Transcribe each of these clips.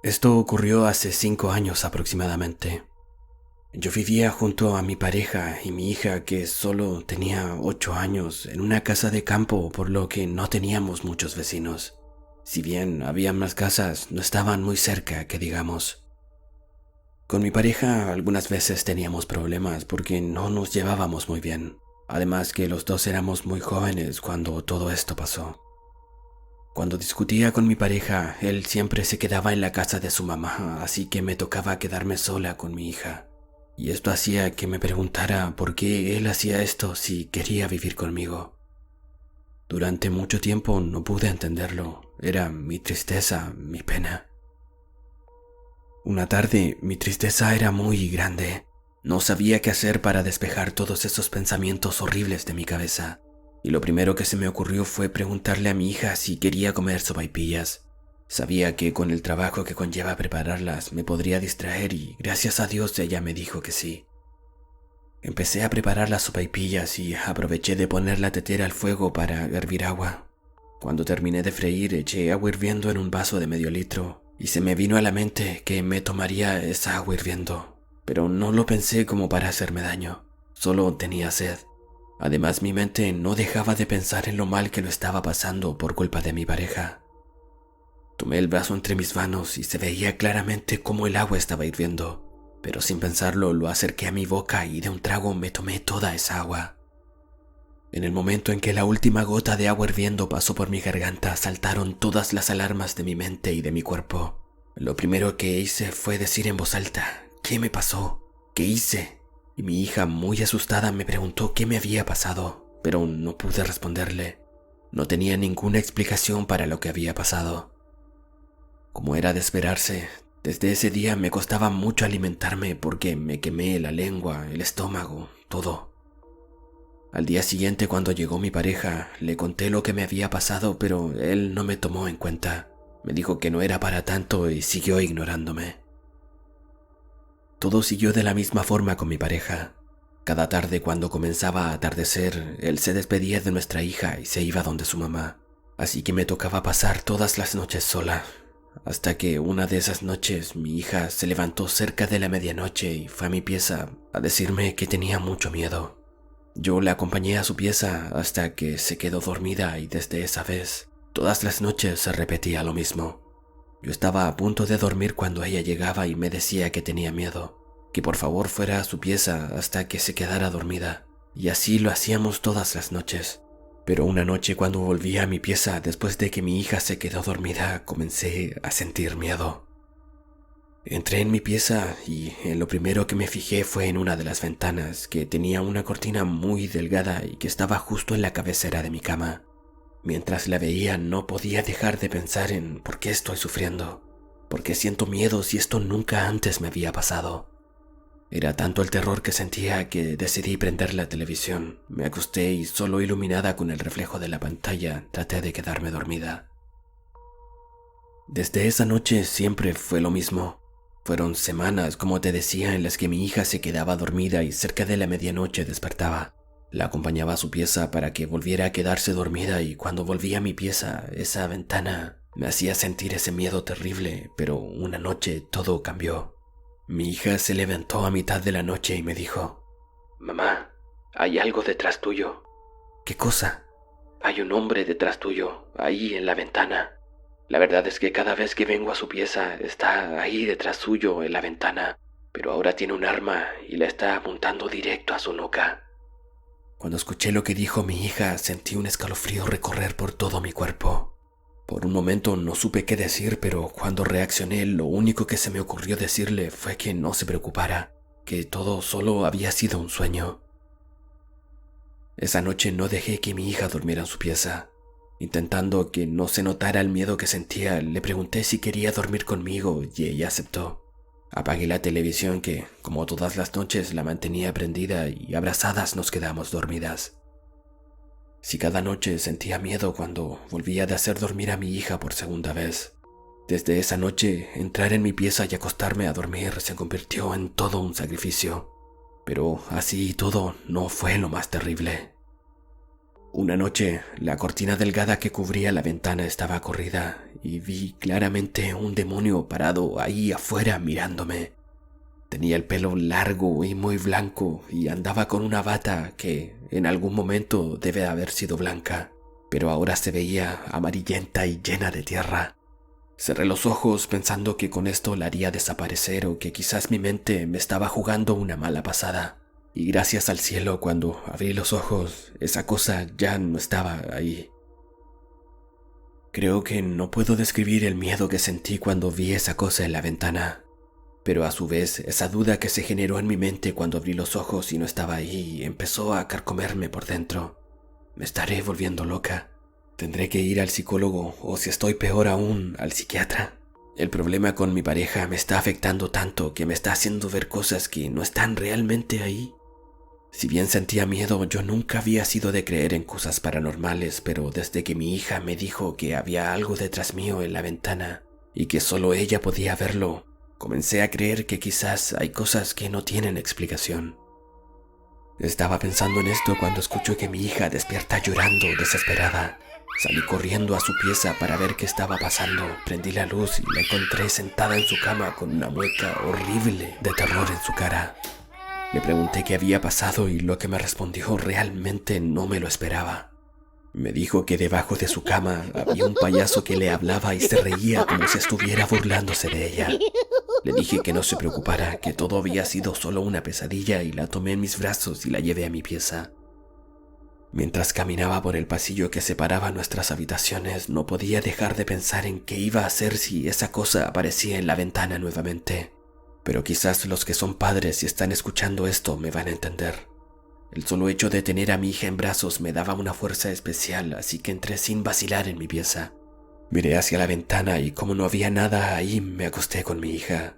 Esto ocurrió hace 5 años aproximadamente. Yo vivía junto a mi pareja y mi hija, que solo tenía 8 años, en una casa de campo, por lo que no teníamos muchos vecinos. Si bien había más casas, no estaban muy cerca, que digamos. Con mi pareja algunas veces teníamos problemas porque no nos llevábamos muy bien. Además que los dos éramos muy jóvenes cuando todo esto pasó. Cuando discutía con mi pareja, él siempre se quedaba en la casa de su mamá, así que me tocaba quedarme sola con mi hija. Y esto hacía que me preguntara por qué él hacía esto si quería vivir conmigo. Durante mucho tiempo no pude entenderlo. Era mi tristeza, mi pena. Una tarde, mi tristeza era muy grande. No sabía qué hacer para despejar todos esos pensamientos horribles de mi cabeza. Y lo primero que se me ocurrió fue preguntarle a mi hija si quería comer sopaipillas. Sabía que con el trabajo que conlleva prepararlas me podría distraer y gracias a Dios ella me dijo que sí. Empecé a preparar las sopaipillas y aproveché de poner la tetera al fuego para hervir agua. Cuando terminé de freír, eché agua hirviendo en un vaso de medio litro y se me vino a la mente que me tomaría esa agua hirviendo, pero no lo pensé como para hacerme daño, solo tenía sed. Además, mi mente no dejaba de pensar en lo mal que lo estaba pasando por culpa de mi pareja. Tomé el vaso entre mis manos y se veía claramente cómo el agua estaba hirviendo, pero sin pensarlo lo acerqué a mi boca y de un trago me tomé toda esa agua. En el momento en que la última gota de agua hirviendo pasó por mi garganta, saltaron todas las alarmas de mi mente y de mi cuerpo. Lo primero que hice fue decir en voz alta, ¿qué me pasó? ¿Qué hice? Y mi hija, muy asustada, me preguntó qué me había pasado, pero no pude responderle. No tenía ninguna explicación para lo que había pasado. Como era de esperarse, desde ese día me costaba mucho alimentarme porque me quemé la lengua, el estómago, todo. Al día siguiente, cuando llegó mi pareja, le conté lo que me había pasado, pero él no me tomó en cuenta. Me dijo que no era para tanto y siguió ignorándome. Todo siguió de la misma forma con mi pareja. Cada tarde, cuando comenzaba a atardecer, él se despedía de nuestra hija y se iba donde su mamá. Así que me tocaba pasar todas las noches sola, hasta que una de esas noches mi hija se levantó cerca de la medianoche y fue a mi pieza a decirme que tenía mucho miedo. Yo la acompañé a su pieza hasta que se quedó dormida y desde esa vez, todas las noches se repetía lo mismo. Yo estaba a punto de dormir cuando ella llegaba y me decía que tenía miedo, que por favor fuera a su pieza hasta que se quedara dormida, y así lo hacíamos todas las noches. Pero una noche cuando volví a mi pieza después de que mi hija se quedó dormida, comencé a sentir miedo. Entré en mi pieza y en lo primero que me fijé fue en una de las ventanas, que tenía una cortina muy delgada y que estaba justo en la cabecera de mi cama. Mientras la veía no podía dejar de pensar en por qué estoy sufriendo, por qué siento miedo si esto nunca antes me había pasado. Era tanto el terror que sentía que decidí prender la televisión. Me acosté y solo iluminada con el reflejo de la pantalla traté de quedarme dormida. Desde esa noche siempre fue lo mismo. Fueron semanas, como te decía, en las que mi hija se quedaba dormida y cerca de la medianoche despertaba. La acompañaba a su pieza para que volviera a quedarse dormida y cuando volví a mi pieza, esa ventana me hacía sentir ese miedo terrible, pero una noche todo cambió. Mi hija se levantó a mitad de la noche y me dijo, «Mamá, hay algo detrás tuyo». «¿Qué cosa?» «Hay un hombre detrás tuyo, ahí en la ventana». La verdad es que cada vez que vengo a su pieza está ahí detrás suyo en la ventana, pero ahora tiene un arma y la está apuntando directo a su nuca. Cuando escuché lo que dijo mi hija, sentí un escalofrío recorrer por todo mi cuerpo. Por un momento no supe qué decir, pero cuando reaccioné, lo único que se me ocurrió decirle fue que no se preocupara, que todo solo había sido un sueño. Esa noche no dejé que mi hija durmiera en su pieza. Intentando que no se notara el miedo que sentía, le pregunté si quería dormir conmigo y ella aceptó. Apagué la televisión que, como todas las noches, la mantenía prendida y abrazadas nos quedamos dormidas. Si cada noche sentía miedo cuando volvía de hacer dormir a mi hija por segunda vez. Desde esa noche, entrar en mi pieza y acostarme a dormir se convirtió en todo un sacrificio. Pero así y todo no fue lo más terrible. Una noche, la cortina delgada que cubría la ventana estaba corrida y vi claramente un demonio parado ahí afuera mirándome. Tenía el pelo largo y muy blanco y andaba con una bata que en algún momento debe haber sido blanca, pero ahora se veía amarillenta y llena de tierra. Cerré los ojos pensando que con esto la haría desaparecer o que quizás mi mente me estaba jugando una mala pasada. Y gracias al cielo, cuando abrí los ojos, esa cosa ya no estaba ahí. Creo que no puedo describir el miedo que sentí cuando vi esa cosa en la ventana, pero a su vez esa duda que se generó en mi mente cuando abrí los ojos y no estaba ahí empezó a carcomerme por dentro. Me estaré volviendo loca. Tendré que ir al psicólogo o, si estoy peor aún, al psiquiatra. El problema con mi pareja me está afectando tanto que me está haciendo ver cosas que no están realmente ahí. Si bien sentía miedo, yo nunca había sido de creer en cosas paranormales, pero desde que mi hija me dijo que había algo detrás mío en la ventana y que solo ella podía verlo, comencé a creer que quizás hay cosas que no tienen explicación. Estaba pensando en esto cuando escucho que mi hija despierta llorando, desesperada. Salí corriendo a su pieza para ver qué estaba pasando. Prendí la luz y la encontré sentada en su cama con una mueca horrible de terror en su cara. Le pregunté qué había pasado y lo que me respondió realmente no me lo esperaba. Me dijo que debajo de su cama había un payaso que le hablaba y se reía como si estuviera burlándose de ella. Le dije que no se preocupara, que todo había sido solo una pesadilla y la tomé en mis brazos y la llevé a mi pieza. Mientras caminaba por el pasillo que separaba nuestras habitaciones, no podía dejar de pensar en qué iba a hacer si esa cosa aparecía en la ventana nuevamente. Pero quizás los que son padres y están escuchando esto me van a entender. El solo hecho de tener a mi hija en brazos me daba una fuerza especial, así que entré sin vacilar en mi pieza. Miré hacia la ventana y como no había nada ahí, me acosté con mi hija.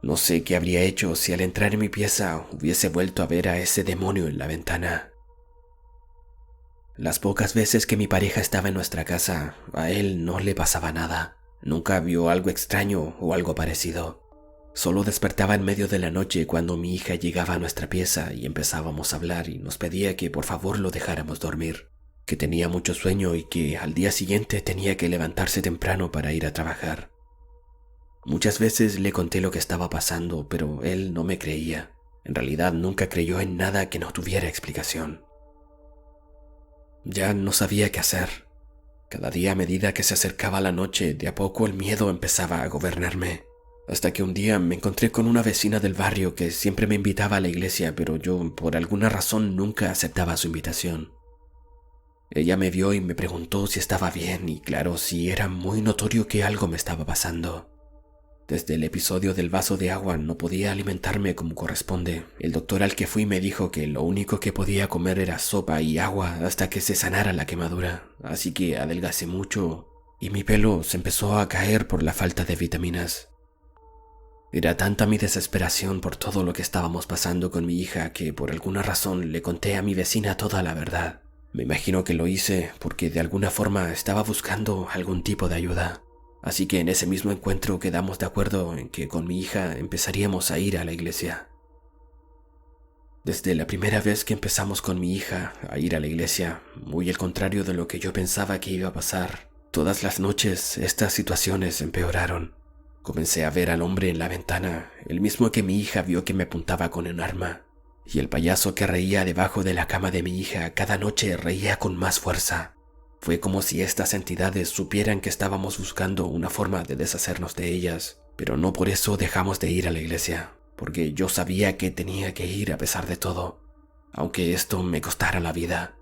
No sé qué habría hecho si al entrar en mi pieza hubiese vuelto a ver a ese demonio en la ventana. Las pocas veces que mi pareja estaba en nuestra casa, a él no le pasaba nada. Nunca vio algo extraño o algo parecido. Solo despertaba en medio de la noche cuando mi hija llegaba a nuestra pieza y empezábamos a hablar y nos pedía que por favor lo dejáramos dormir, que tenía mucho sueño y que al día siguiente tenía que levantarse temprano para ir a trabajar. Muchas veces le conté lo que estaba pasando, pero él no me creía. En realidad nunca creyó en nada que no tuviera explicación. Ya no sabía qué hacer. Cada día a medida que se acercaba la noche, de a poco el miedo empezaba a gobernarme. Hasta que un día me encontré con una vecina del barrio que siempre me invitaba a la iglesia, pero yo por alguna razón nunca aceptaba su invitación. Ella me vio y me preguntó si estaba bien y claro, sí era muy notorio que algo me estaba pasando. Desde el episodio del vaso de agua no podía alimentarme como corresponde. El doctor al que fui me dijo que lo único que podía comer era sopa y agua hasta que se sanara la quemadura, así que adelgacé mucho y mi pelo se empezó a caer por la falta de vitaminas. Era tanta mi desesperación por todo lo que estábamos pasando con mi hija que por alguna razón le conté a mi vecina toda la verdad. Me imagino que lo hice porque de alguna forma estaba buscando algún tipo de ayuda. Así que en ese mismo encuentro quedamos de acuerdo en que con mi hija empezaríamos a ir a la iglesia. Desde la primera vez que empezamos con mi hija a ir a la iglesia, muy al contrario de lo que yo pensaba que iba a pasar, todas las noches estas situaciones empeoraron. Comencé a ver al hombre en la ventana, el mismo que mi hija vio que me apuntaba con un arma, y el payaso que reía debajo de la cama de mi hija cada noche reía con más fuerza. Fue como si estas entidades supieran que estábamos buscando una forma de deshacernos de ellas, pero no por eso dejamos de ir a la iglesia, porque yo sabía que tenía que ir a pesar de todo, aunque esto me costara la vida.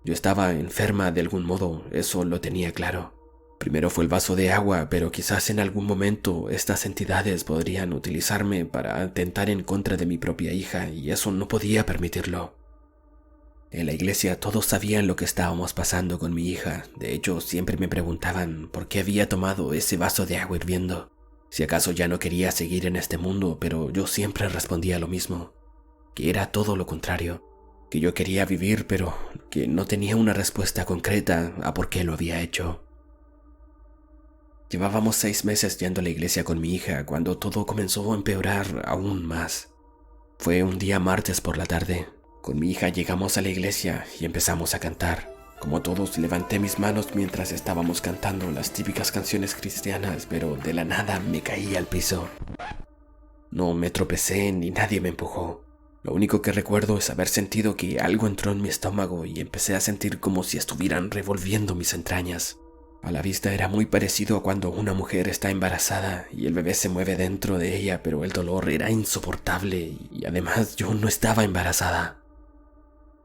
Yo estaba enferma de algún modo, eso lo tenía claro. Primero fue el vaso de agua, pero quizás en algún momento estas entidades podrían utilizarme para atentar en contra de mi propia hija y eso no podía permitirlo. En la iglesia todos sabían lo que estábamos pasando con mi hija. De hecho, siempre me preguntaban por qué había tomado ese vaso de agua hirviendo. Si acaso ya no quería seguir en este mundo, pero yo siempre respondía lo mismo. Que era todo lo contrario. Que yo quería vivir, pero que no tenía una respuesta concreta a por qué lo había hecho. Llevábamos 6 meses yendo a la iglesia con mi hija cuando todo comenzó a empeorar aún más. Fue un día martes por la tarde. Con mi hija llegamos a la iglesia y empezamos a cantar. Como todos, levanté mis manos mientras estábamos cantando las típicas canciones cristianas, pero de la nada me caí al piso. No me tropecé ni nadie me empujó. Lo único que recuerdo es haber sentido que algo entró en mi estómago y empecé a sentir como si estuvieran revolviendo mis entrañas. A la vista era muy parecido a cuando una mujer está embarazada y el bebé se mueve dentro de ella, pero el dolor era insoportable y además yo no estaba embarazada.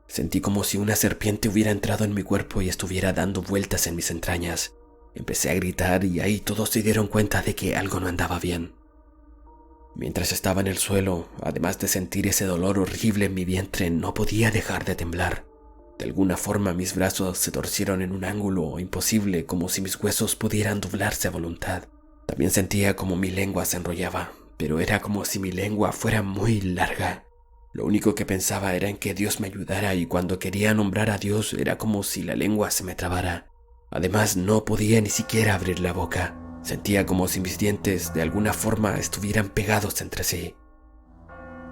Sentí como si una serpiente hubiera entrado en mi cuerpo y estuviera dando vueltas en mis entrañas. Empecé a gritar y ahí todos se dieron cuenta de que algo no andaba bien. Mientras estaba en el suelo, además de sentir ese dolor horrible en mi vientre, no podía dejar de temblar. De alguna forma mis brazos se torcieron en un ángulo imposible, como si mis huesos pudieran doblarse a voluntad. También sentía como mi lengua se enrollaba, pero era como si mi lengua fuera muy larga. Lo único que pensaba era en que Dios me ayudara y cuando quería nombrar a Dios era como si la lengua se me trabara. Además no podía ni siquiera abrir la boca. Sentía como si mis dientes de alguna forma estuvieran pegados entre sí.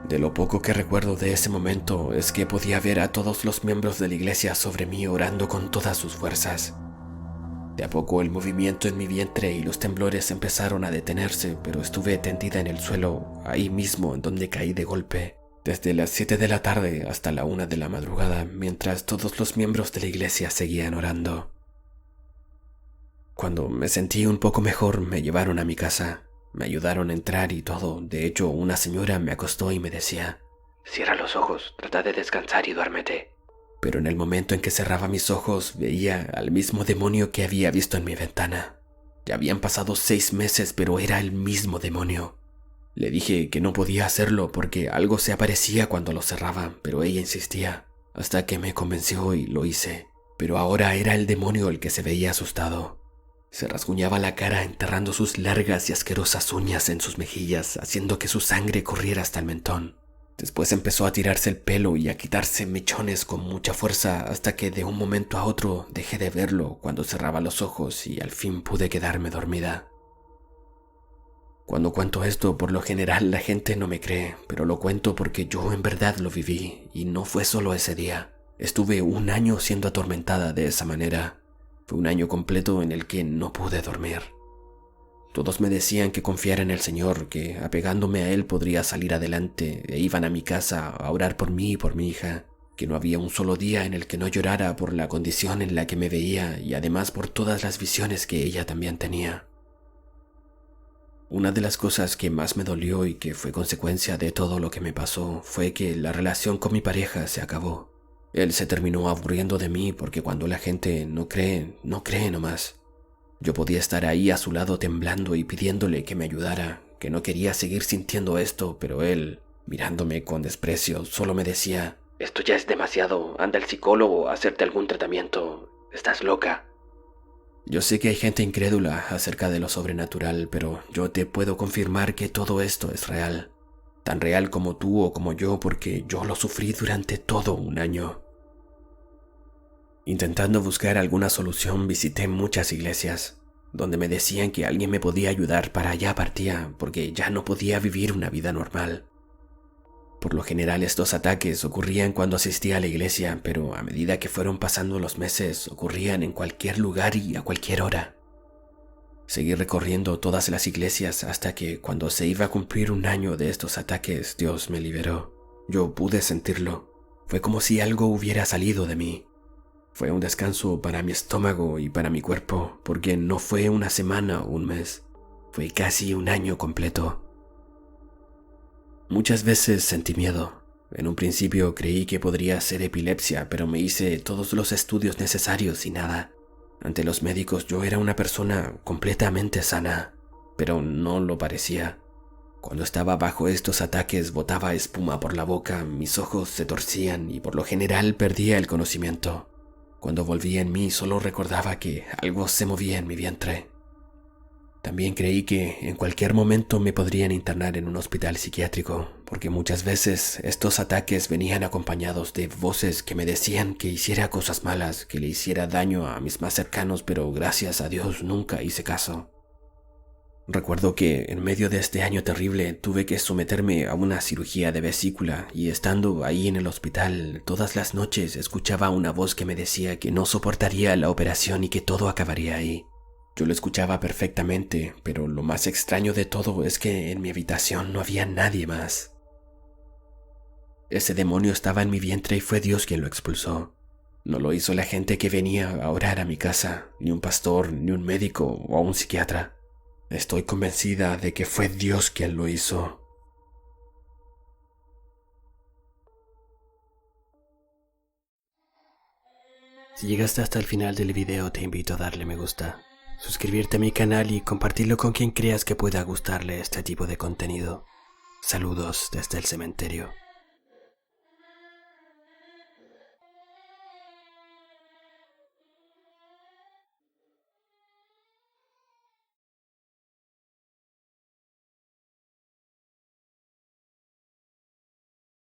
De lo poco que recuerdo de ese momento es que podía ver a todos los miembros de la iglesia sobre mí orando con todas sus fuerzas. De a poco el movimiento en mi vientre y los temblores empezaron a detenerse, pero estuve tendida en el suelo, ahí mismo en donde caí de golpe, desde las 7 de la tarde hasta la 1 de la madrugada, mientras todos los miembros de la iglesia seguían orando. Cuando me sentí un poco mejor, me llevaron a mi casa. Me ayudaron a entrar y todo. De hecho, una señora me acostó y me decía: «Cierra los ojos, trata de descansar y duérmete». Pero en el momento en que cerraba mis ojos, veía al mismo demonio que había visto en mi ventana. Ya habían pasado 6 meses, pero era el mismo demonio. Le dije que no podía hacerlo porque algo se aparecía cuando lo cerraba, pero ella insistía, hasta que me convenció y lo hice. Pero ahora era el demonio el que se veía asustado. Se rasguñaba la cara enterrando sus largas y asquerosas uñas en sus mejillas, haciendo que su sangre corriera hasta el mentón. Después empezó a tirarse el pelo y a quitarse mechones con mucha fuerza hasta que de un momento a otro dejé de verlo cuando cerraba los ojos y al fin pude quedarme dormida. Cuando cuento esto, por lo general la gente no me cree, pero lo cuento porque yo en verdad lo viví y no fue solo ese día. Estuve 1 año siendo atormentada de esa manera. Fue 1 año completo en el que no pude dormir. Todos me decían que confiara en el Señor, que apegándome a Él podría salir adelante, e iban a mi casa a orar por mí y por mi hija, que no había un solo día en el que no llorara por la condición en la que me veía y además por todas las visiones que ella también tenía. Una de las cosas que más me dolió y que fue consecuencia de todo lo que me pasó fue que la relación con mi pareja se acabó. Él se terminó aburriendo de mí porque cuando la gente no cree nomás. Yo podía estar ahí a su lado temblando y pidiéndole que me ayudara, que no quería seguir sintiendo esto, pero él, mirándome con desprecio, solo me decía: «Esto ya es demasiado, anda al psicólogo a hacerte algún tratamiento, estás loca». Yo sé que hay gente incrédula acerca de lo sobrenatural, pero yo te puedo confirmar que todo esto es real. Tan real como tú o como yo, porque yo lo sufrí durante todo 1 año. Intentando buscar alguna solución, visité muchas iglesias, donde me decían que alguien me podía ayudar para allá partía, porque ya no podía vivir una vida normal. Por lo general estos ataques ocurrían cuando asistía a la iglesia, pero a medida que fueron pasando los meses, ocurrían en cualquier lugar y a cualquier hora. Seguí recorriendo todas las iglesias hasta que, cuando se iba a cumplir 1 año de estos ataques, Dios me liberó. Yo pude sentirlo. Fue como si algo hubiera salido de mí. Fue un descanso para mi estómago y para mi cuerpo, porque no fue 1 semana o 1 mes, fue casi 1 año completo. Muchas veces sentí miedo. En un principio creí que podría ser epilepsia, pero me hice todos los estudios necesarios y nada. Ante los médicos yo era una persona completamente sana, pero no lo parecía. Cuando estaba bajo estos ataques botaba espuma por la boca, mis ojos se torcían y por lo general perdía el conocimiento. Cuando volvía en mí solo recordaba que algo se movía en mi vientre. También creí que en cualquier momento me podrían internar en un hospital psiquiátrico, porque muchas veces estos ataques venían acompañados de voces que me decían que hiciera cosas malas, que le hiciera daño a mis más cercanos, pero gracias a Dios nunca hice caso. Recuerdo que en medio de este año terrible tuve que someterme a una cirugía de vesícula y estando ahí en el hospital todas las noches escuchaba una voz que me decía que no soportaría la operación y que todo acabaría ahí. Yo lo escuchaba perfectamente, pero lo más extraño de todo es que en mi habitación no había nadie más. Ese demonio estaba en mi vientre y fue Dios quien lo expulsó. No lo hizo la gente que venía a orar a mi casa, ni un pastor, ni un médico o un psiquiatra. Estoy convencida de que fue Dios quien lo hizo. Si llegaste hasta el final del video, te invito a darle me gusta, suscribirte a mi canal y compartirlo con quien creas que pueda gustarle este tipo de contenido. Saludos desde el cementerio.